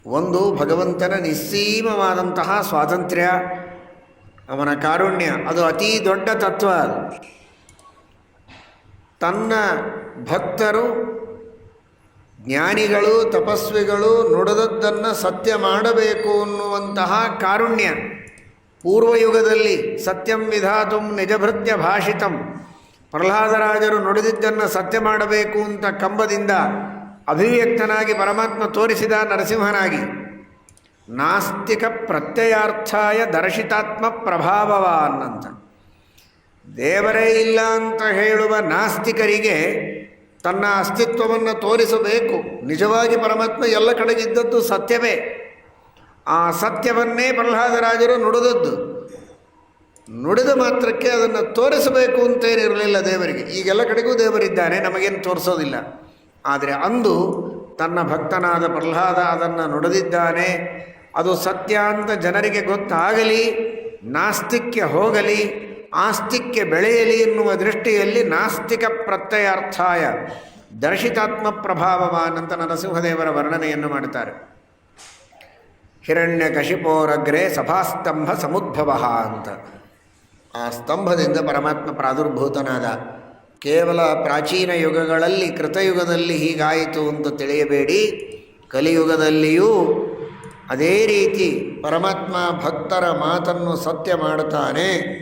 ಒಂದು ಭಗವಂತನ ನಿಸ್ಸೀಮವಾದಂತಹ ಸ್ವಾತಂತ್ರ್ಯ, ಅವನ ಕಾರುಣ್ಯ, ಅದು ಅತೀ ದೊಡ್ಡ ತತ್ವ. ತನ್ನ ಭಕ್ತರು, ಜ್ಞಾನಿಗಳು, ತಪಸ್ವಿಗಳು ನುಡಿದದ್ದನ್ನು ಸತ್ಯ ಮಾಡಬೇಕು ಅನ್ನುವಂತಹ ಕಾರುಣ್ಯ. ಪೂರ್ವಯುಗದಲ್ಲಿ ಸತ್ಯಂ ವಿಧಾತುಂ ನಿಜಭೃತ್ಯ ಭಾಷಿತಂ, ಪ್ರಹ್ಲಾದರಾಜರು ನುಡಿದಿದ್ದನ್ನು ಸತ್ಯ ಮಾಡಬೇಕು ಅಂತ ಕಂಬದಿಂದ ಅಭಿವ್ಯಕ್ತನಾಗಿ ಪರಮಾತ್ಮ ತೋರಿಸಿದ ನರಸಿಂಹನಾಗಿ. ನಾಸ್ತಿಕ ಪ್ರತ್ಯಯಾರ್ಥಾಯ ದರ್ಶಿತಾತ್ಮ ಪ್ರಭಾವವಾನ್ ಅಂತ. ದೇವರೇ ಇಲ್ಲ ಅಂತ ಹೇಳುವ ನಾಸ್ತಿಕರಿಗೆ ತನ್ನ ಅಸ್ತಿತ್ವವನ್ನು ತೋರಿಸಬೇಕು. ನಿಜವಾಗಿ ಪರಮಾತ್ಮ ಎಲ್ಲ ಕಡೆಗಿದ್ದದ್ದು ಸತ್ಯವೇ. ಆ ಸತ್ಯವನ್ನೇ ಪ್ರಹ್ಲಾದರಾಜರು ನುಡಿದದ್ದು. ನುಡಿದ ಮಾತ್ರಕ್ಕೆ ಅದನ್ನು ತೋರಿಸಬೇಕು ಅಂತೇನಿರಲಿಲ್ಲ ದೇವರಿಗೆ. ಈಗೆಲ್ಲ ಕಡೆಗೂ ದೇವರಿದ್ದಾನೆ, ನಮಗೇನು ತೋರಿಸೋದಿಲ್ಲ. ಆದರೆ ಅಂದು ತನ್ನ ಭಕ್ತನಾದ ಪ್ರಹ್ಲಾದ ಅದನ್ನು ನುಡಿದಿದ್ದಾನೆ. ಅದು ಸತ್ಯ ಅಂತ ಜನರಿಗೆ ಗೊತ್ತಾಗಲಿ, ನಾಸ್ತಿಕ್ಯ ಹೋಗಲಿ, ಆಸ್ತಿಕ್ಯ ಬೆಳೆಯಲಿ ಎನ್ನುವ ದೃಷ್ಟಿಯಲ್ಲಿ ನಾಸ್ತಿಕ ಪ್ರತ್ಯಯಾರ್ಥಾಯ ದರ್ಶಿತಾತ್ಮ ಪ್ರಭಾವವಾನ್ ಅಂತ ನರಸಿಂಹದೇವರ ವರ್ಣನೆಯನ್ನು ಮಾಡುತ್ತಾರೆ. ಹಿರಣ್ಯಕಶಿಪೋರಗ್ರೆ ಸಭಾಸ್ತಂಭ ಸಮುದ್ಭವ ಅಂತ. ಆ ಸ್ತಂಭದಿಂದ ಪರಮಾತ್ಮ ಪ್ರಾದುರ್ಭೂತನಾದ. ಕೇವಲ ಪ್ರಾಚೀನ ಯುಗಗಳಲ್ಲಿ, ಕೃತಯುಗದಲ್ಲಿ ಹೀಗಾಯಿತು ಅಂತ ತಿಳಿಯಬೇಡಿ. ಕಲಿಯುಗದಲ್ಲಿಯೂ ಅದೇ ರೀತಿ ಪರಮಾತ್ಮ ಭಕ್ತರ ಮಾತನ್ನು ಸತ್ಯ ಮಾಡುತ್ತಾನೆ.